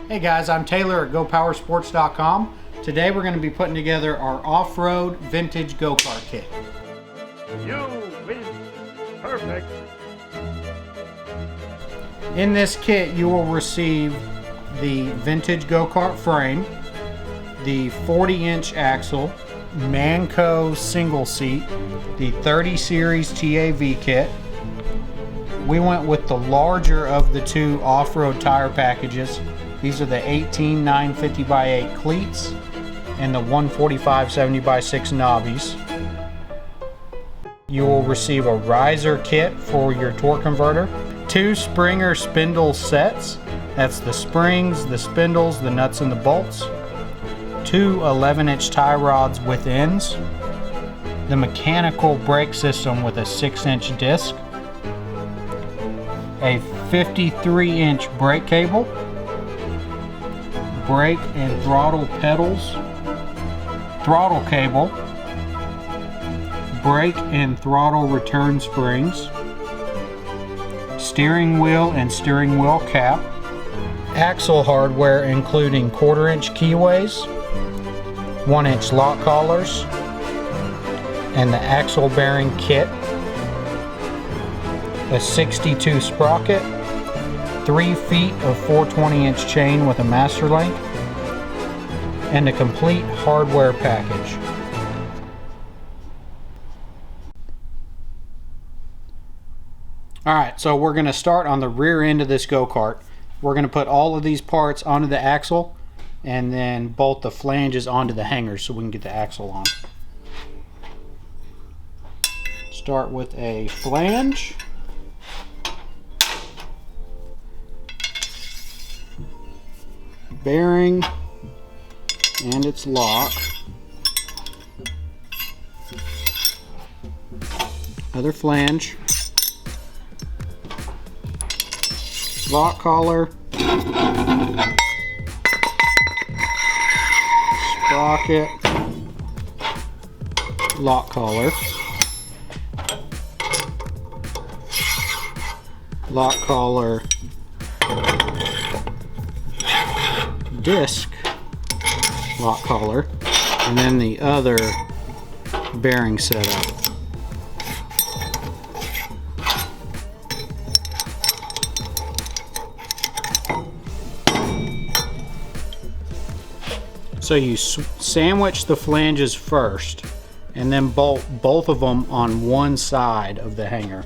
Hey guys, I'm Taylor at GoPowerSports.com. Today we're going to be putting together our off-road vintage go-kart kit. You win. Perfect. In this kit you will receive the vintage go-kart frame, the 40-inch axle, Manco single seat, the 30 Series TAV Kit. We went with the larger of the two off-road tire packages. These are the 18 950x8 cleats and the 145 70x6 knobbies. You will receive a riser kit for your torque converter, 2 Springer spindle sets. That's the springs, the spindles, the nuts and the bolts. 2 11-inch tie rods with ends. The mechanical brake system with a 6-inch disc. A 53-inch brake cable. Brake and throttle pedals. Throttle cable. Brake and throttle return springs. Steering wheel and steering wheel cap. Axle hardware including 1/4-inch keyways, 1-inch lock collars, and the axle bearing kit, a 62 sprocket, 3 feet of 420-inch chain with a master link, and a complete hardware package. Alright, so we're going to start on the rear end of this go-kart. We're going to put all of these parts onto the axle and then bolt the flanges onto the hangers so we can get the axle on. Start with a flange. Bearing and its lock. Other flange. Lock collar. Sprocket. Lock collar. Lock collar. Disc lock collar, and then the other bearing setup. So you sandwich the flanges first and then bolt both of them on one side of the hanger.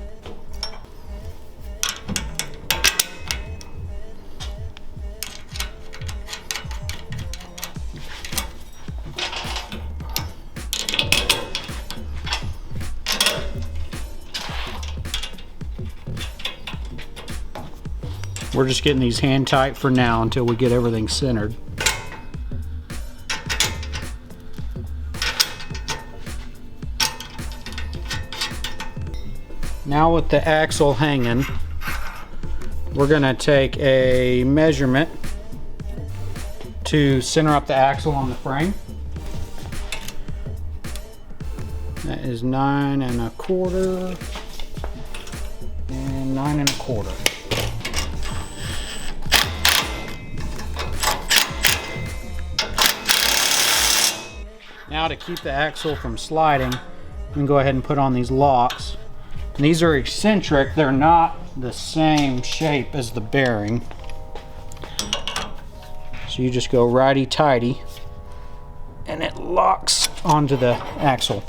We're just getting these hand tight for now until we get everything centered. Now with the axle hanging, we're going to take a measurement to center up the axle on the frame. That is 9 1/4 and 9 1/4. Now to keep the axle from sliding, we can go ahead and put on these locks. And these are eccentric, they're not the same shape as the bearing. So you just go righty-tighty and it locks onto the axle.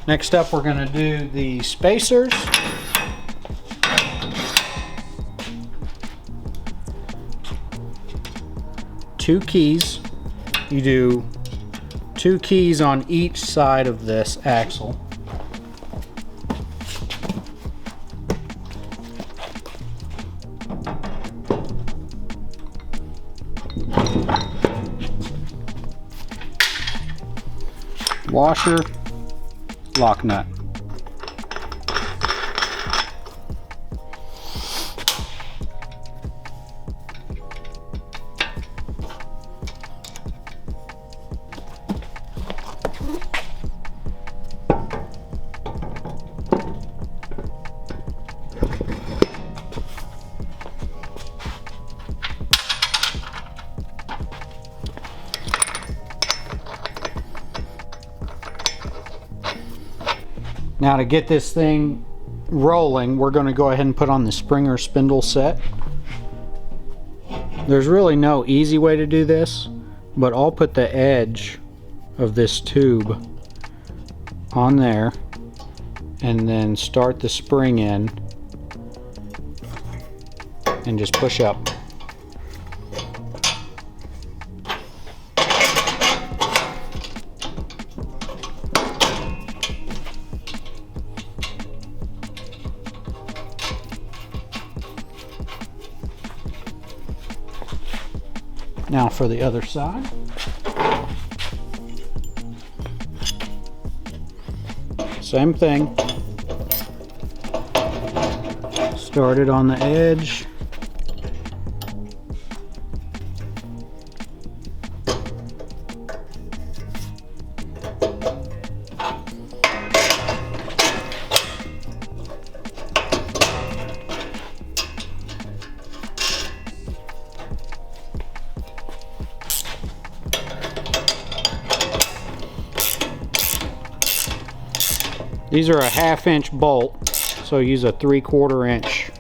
Next up, we're going to do the spacers. Two keys. You do 2 keys on each side of this axle. Washer, lock nut. Now to get this thing rolling, we're going to go ahead and put on the Springer spindle set. There's really no easy way to do this, but I'll put the edge of this tube on there and then start the spring in and just push up. Now for the other side. Same thing. Start it on the edge. These are a 1/2 inch bolt, so use a 3/4 inch.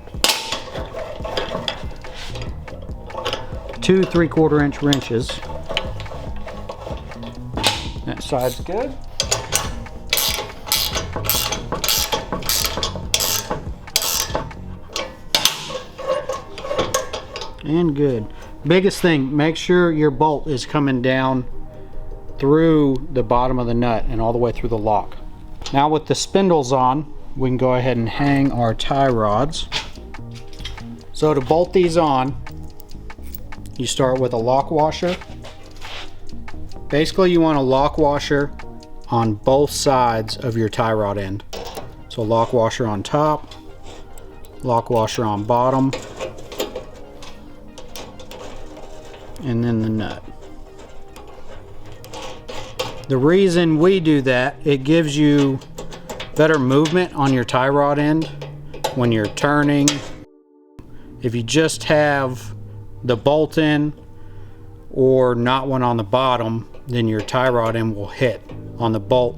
2 3/4 inch wrenches. That side's good. And good. Biggest thing, make sure your bolt is coming down through the bottom of the nut and all the way through the lock. Now with the spindles on, we can go ahead and hang our tie rods. So to bolt these on, you start with a lock washer. Basically you want a lock washer on both sides of your tie rod end. So lock washer on top, lock washer on bottom, and then the nut. The reason we do that, it gives you better movement on your tie rod end when you're turning. If you just have the bolt in or not one on the bottom, then your tie rod end will hit on the bolt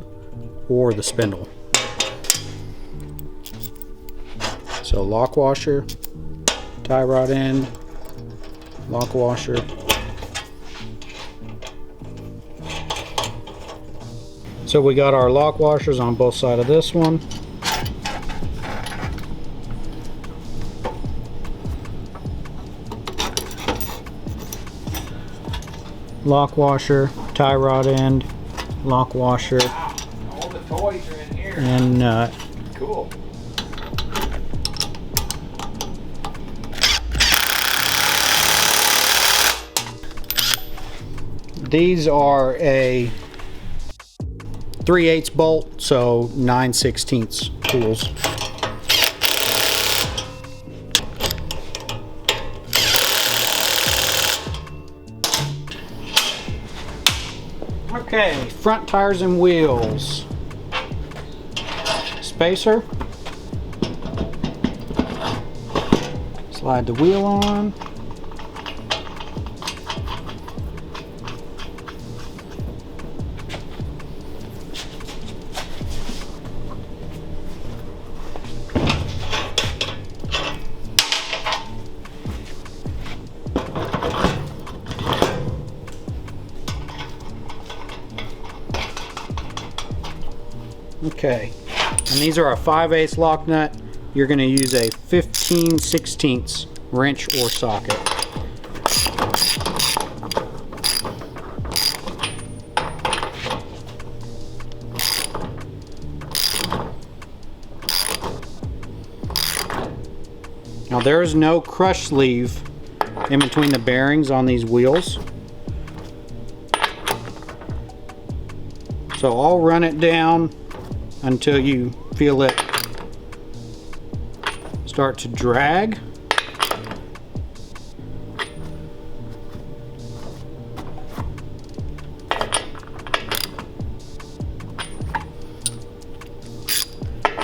or the spindle. So lock washer, tie rod end, lock washer. So we got our lock washers on both sides of this one. Lock washer, tie rod end, lock washer. All the toys are in here. And nut. Cool. These are a 3/8 bolt, so 9/16 tools. Okay, front tires and wheels. Spacer. Slide the wheel on. Okay, and these are a 5/8 lock nut. You're going to use a 15/16 wrench or socket. Now there is no crush sleeve in between the bearings on these wheels. So I'll run it down until you feel it start to drag.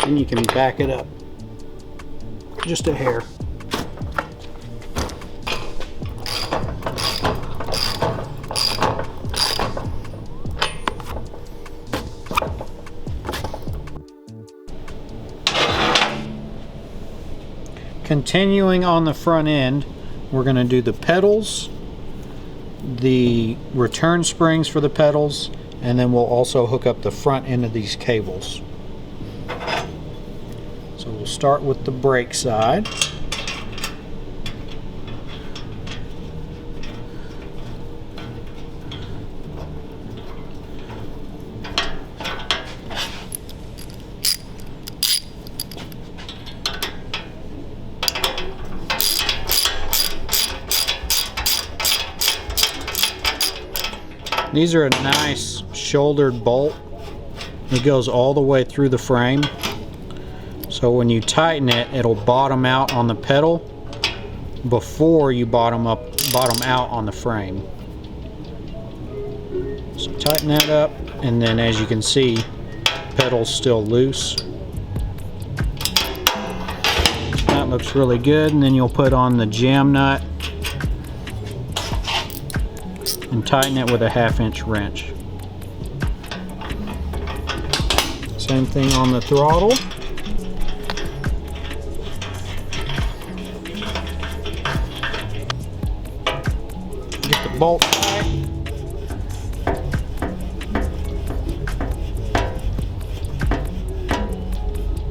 And you can back it up just a hair. Continuing on the front end, we're going to do the pedals, the return springs for the pedals, and then we'll also hook up the front end of these cables. So we'll start with the brake side. These are a nice shouldered bolt. It goes all the way through the frame. So when you tighten it, it'll bottom out on the pedal before you bottom out on the frame. So tighten that up, and then as you can see, pedal's still loose. That looks really good, and then you'll put on the jam nut and tighten it with a 1/2" wrench. Same thing on the throttle. Get the bolt tight.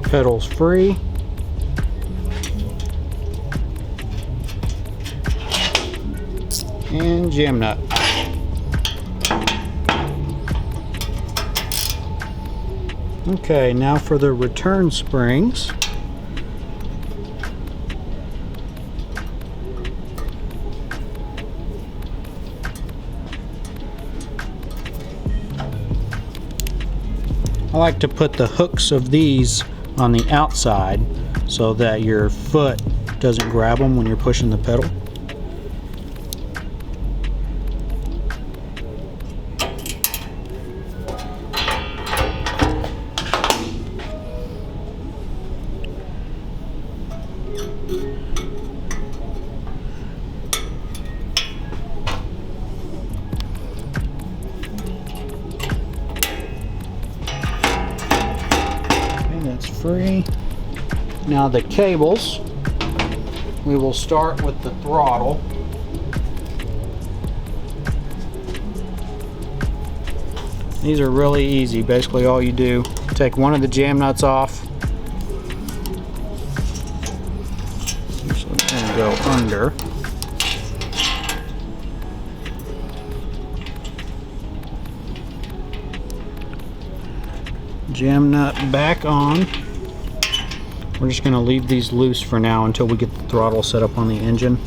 Pedals free. And jam nut. Okay, now for the return springs. I like to put the hooks of these on the outside so that your foot doesn't grab them when you're pushing the pedal. Free. Now the cables, we will start with the throttle. These are really easy. Basically all you do, take one of the jam nuts off. Usually it's going to go under. Jam nut back on. We're just going to leave these loose for now until we get the throttle set up on the engine.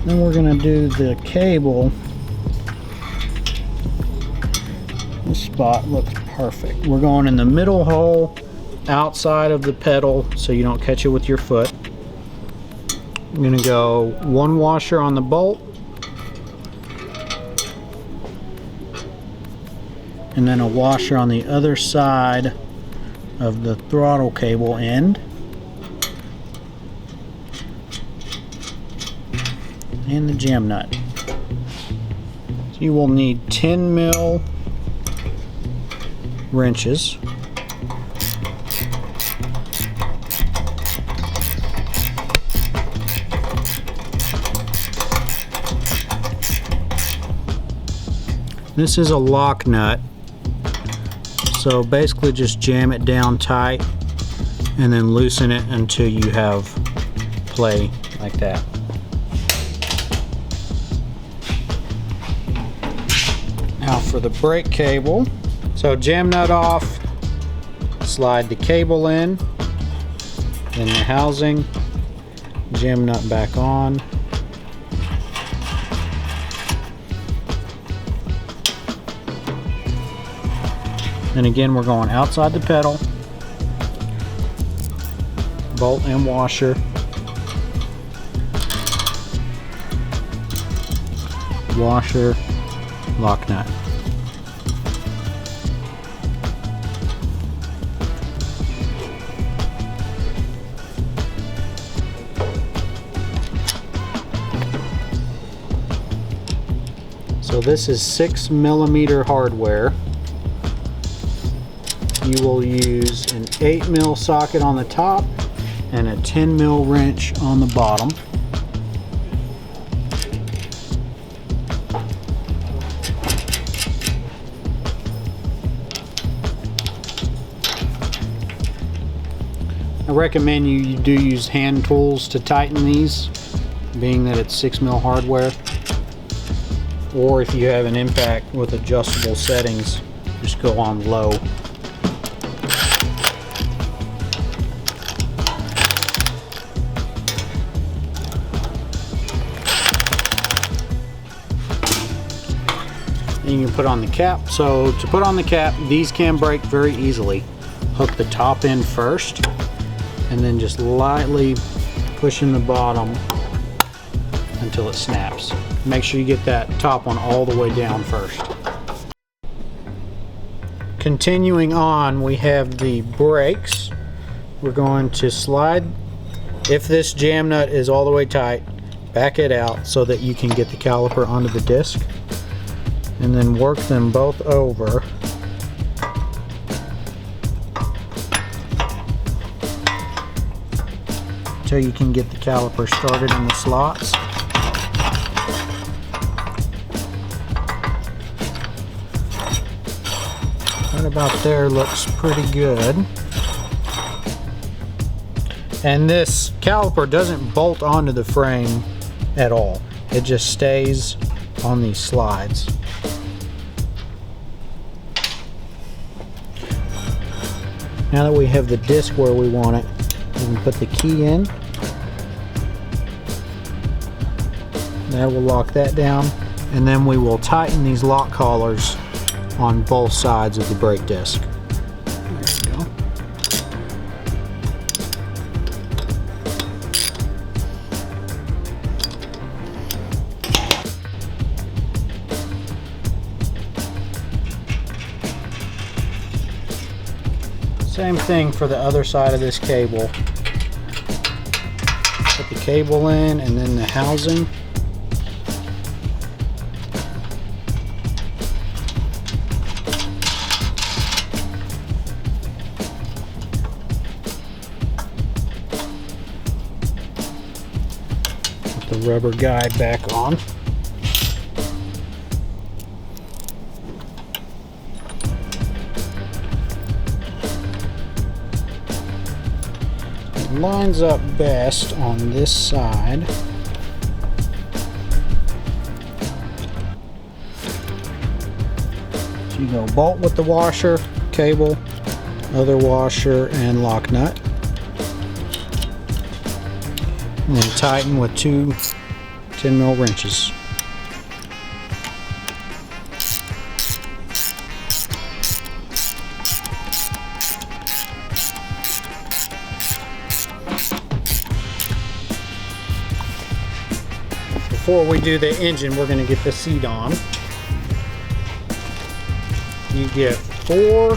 Then we're going to do the cable. This spot looks perfect. We're going in the middle hole outside of the pedal so you don't catch it with your foot. I'm going to go one washer on the bolt, and then a washer on the other side of the throttle cable end, and the jam nut. So you will need 10mm wrenches. This is a lock nut. So basically just jam it down tight and then loosen it until you have play like that. Now for the brake cable. So jam nut off, slide the cable in, then the housing, jam nut back on. And again, we're going outside the pedal, bolt and washer, washer, lock nut. So this is 6mm hardware. You will use an 8mm socket on the top and a 10 mil wrench on the bottom. I recommend you do use hand tools to tighten these, being that it's 6 mil hardware. Or if you have an impact with adjustable settings, just go on low. And you can put on the cap. So to put on the cap, these can break very easily. Hook the top in first, and then just lightly pushing the bottom until it snaps. Make sure you get that top one all the way down first. Continuing on, we have the brakes. We're going to slide, if this jam nut is all the way tight, back it out so that you can get the caliper onto the disc, and then work them both over. Until you can get the caliper started in the slots. Right about there looks pretty good. And this caliper doesn't bolt onto the frame at all. It just stays on these slides. Now that we have the disc where we want it, we can put the key in. That will lock that down, and then we will tighten these lock collars on both sides of the brake disc. There we go. Same thing for the other side of this cable. Put the cable in and then the housing. Put the rubber guide back on. Lines up best on this side. So you go bolt with the washer, cable, other washer, and lock nut. And then tighten with two 10 mil wrenches. Before we do the engine, we're going to get the seat on. You get 4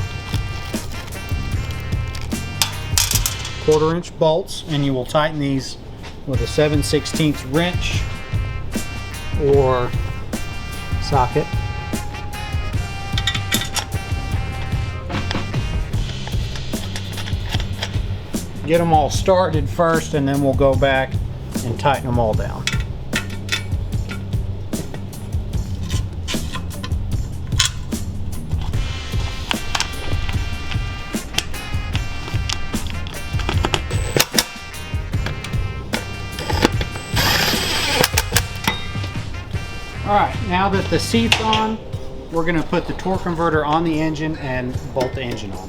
1/4-inch bolts, and you will tighten these with a 7/16 wrench or socket. Get them all started first, and then we'll go back and tighten them all down. Alright, now that the seat's on, we're going to put the torque converter on the engine and bolt the engine on.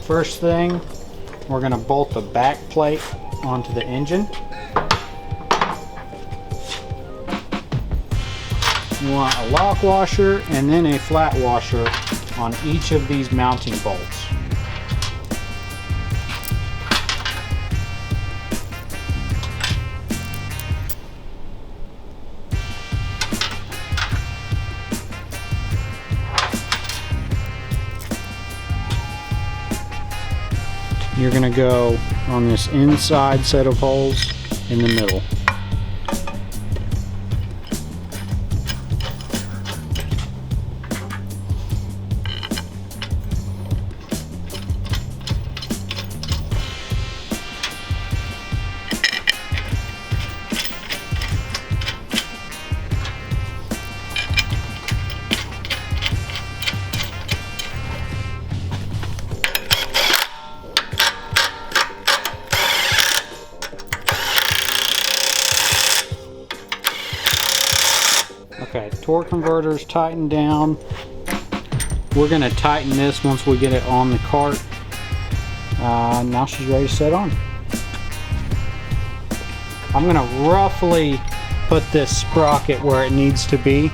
First thing, we're going to bolt the back plate onto the engine. You want a lock washer and then a flat washer on each of these mounting bolts. You're going to go on this inside set of holes in the middle. torque converter's tightened down. We're going to tighten this once we get it on the cart. Now she's ready to set on. I'm going to roughly put this sprocket where it needs to be.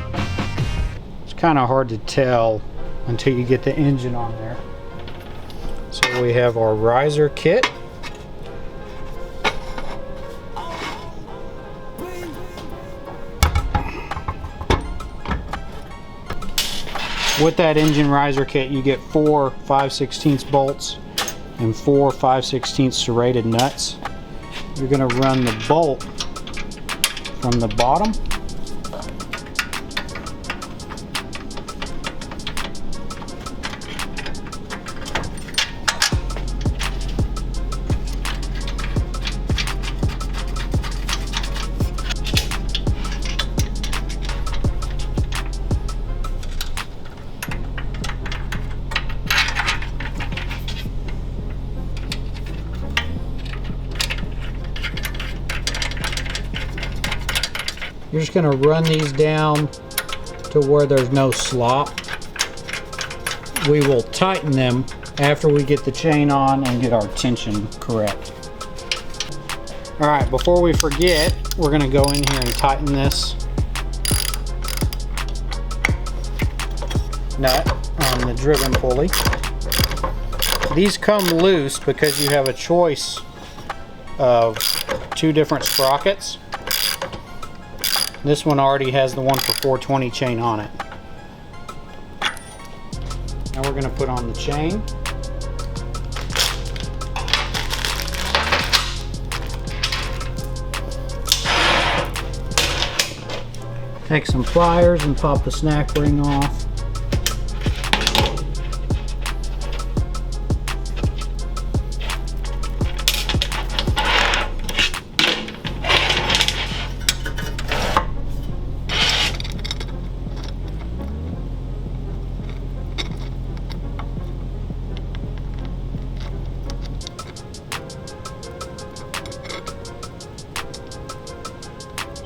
It's kind of hard to tell until you get the engine on there. So we have our riser kit. With that engine riser kit, you get 4 5/16 bolts and 4 5/16 serrated nuts. You're going to run the bolt from the bottom. You're just going to run these down to where there's no slop. We will tighten them after we get the chain on and get our tension correct. Alright, before we forget, we're going to go in here and tighten this nut on the driven pulley. These come loose because you have a choice of 2 different sprockets. This one already has the one for 420 chain on it. Now we're going to put on the chain. Take some pliers and pop the snack ring off.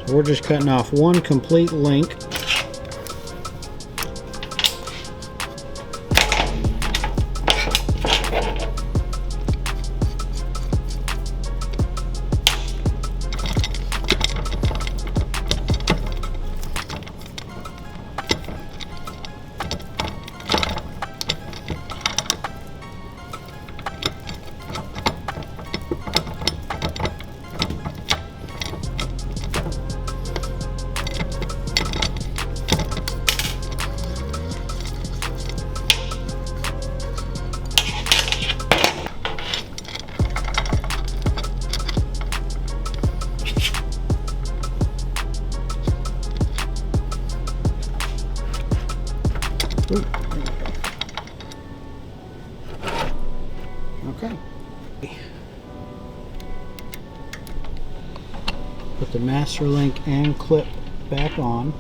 We're just cutting off one complete link. Okay. Put the master link and clip back on.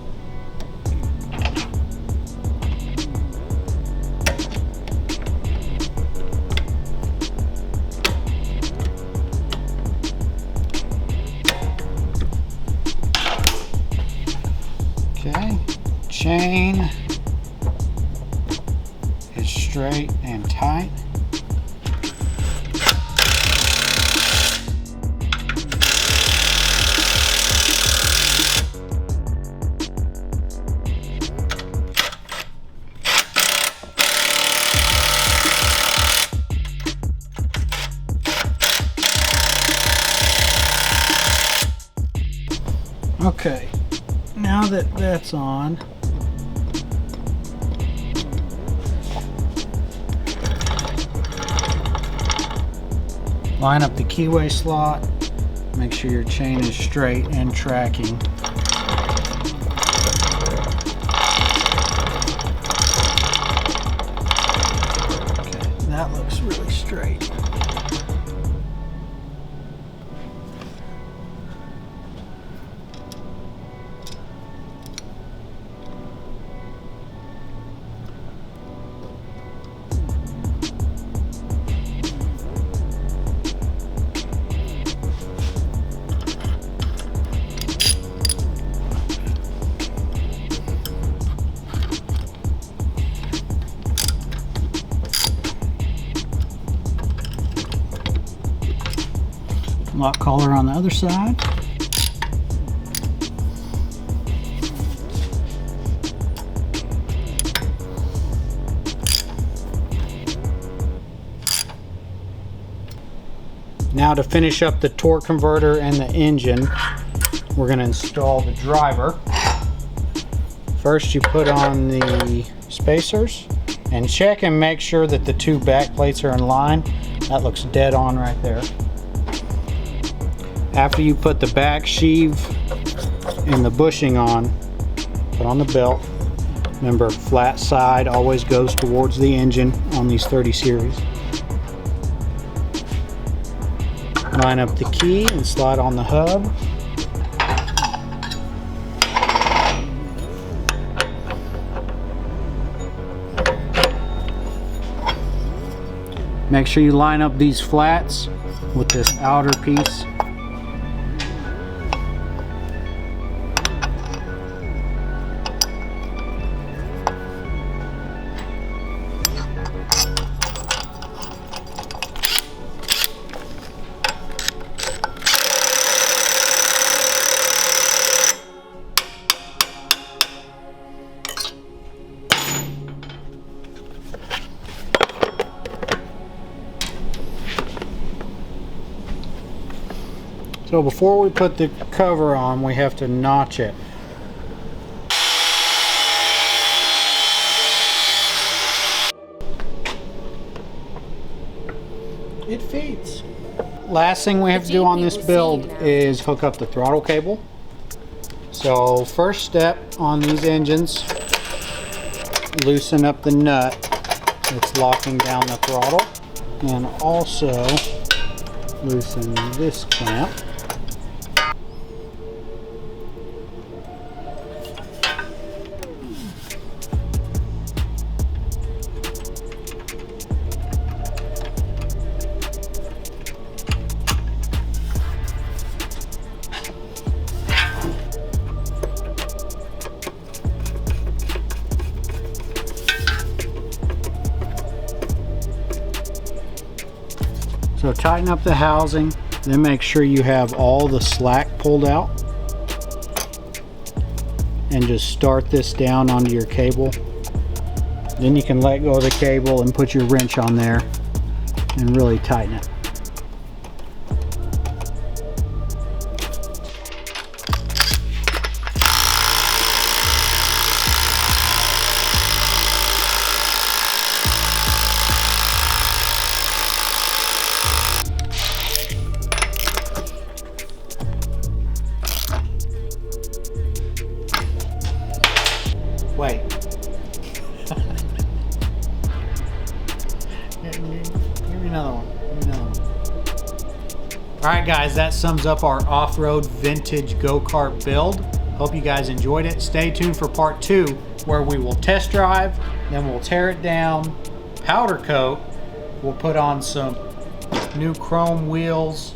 Okay, chain is straight and tight. Okay, now that that's on, line up the keyway slot, make sure your chain is straight and tracking. Okay, that looks really straight. Lock collar on the other side. Now to finish up the torque converter and the engine, we're going to install the driver. First you put on the spacers and check and make sure that the two back plates are in line. That looks dead on right there. After you put the back sheave and the bushing on, put on the belt. Remember, flat side always goes towards the engine on these 30 series. Line up the key and slide on the hub. Make sure you line up these flats with this outer piece. So before we put the cover on, we have to notch it. It fits. Last thing we have to do on this build is hook up the throttle cable. So first step on these engines, loosen up the nut that's locking down the throttle, and also loosen this clamp. So tighten up the housing, then make sure you have all the slack pulled out, and just start this down onto your cable. Then you can let go of the cable and put your wrench on there and really tighten it. Wait. Give me another one. Give me another one. Alright guys, that sums up our off-road vintage go-kart build. Hope you guys enjoyed it. Stay tuned for part 2 where we will test drive, then we'll tear it down, powder coat, we'll put on some new chrome wheels,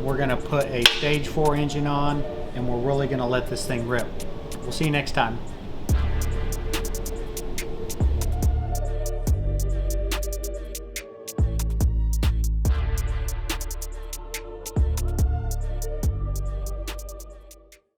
we're going to put a stage 4 engine on, and we're really going to let this thing rip. We'll see you next time.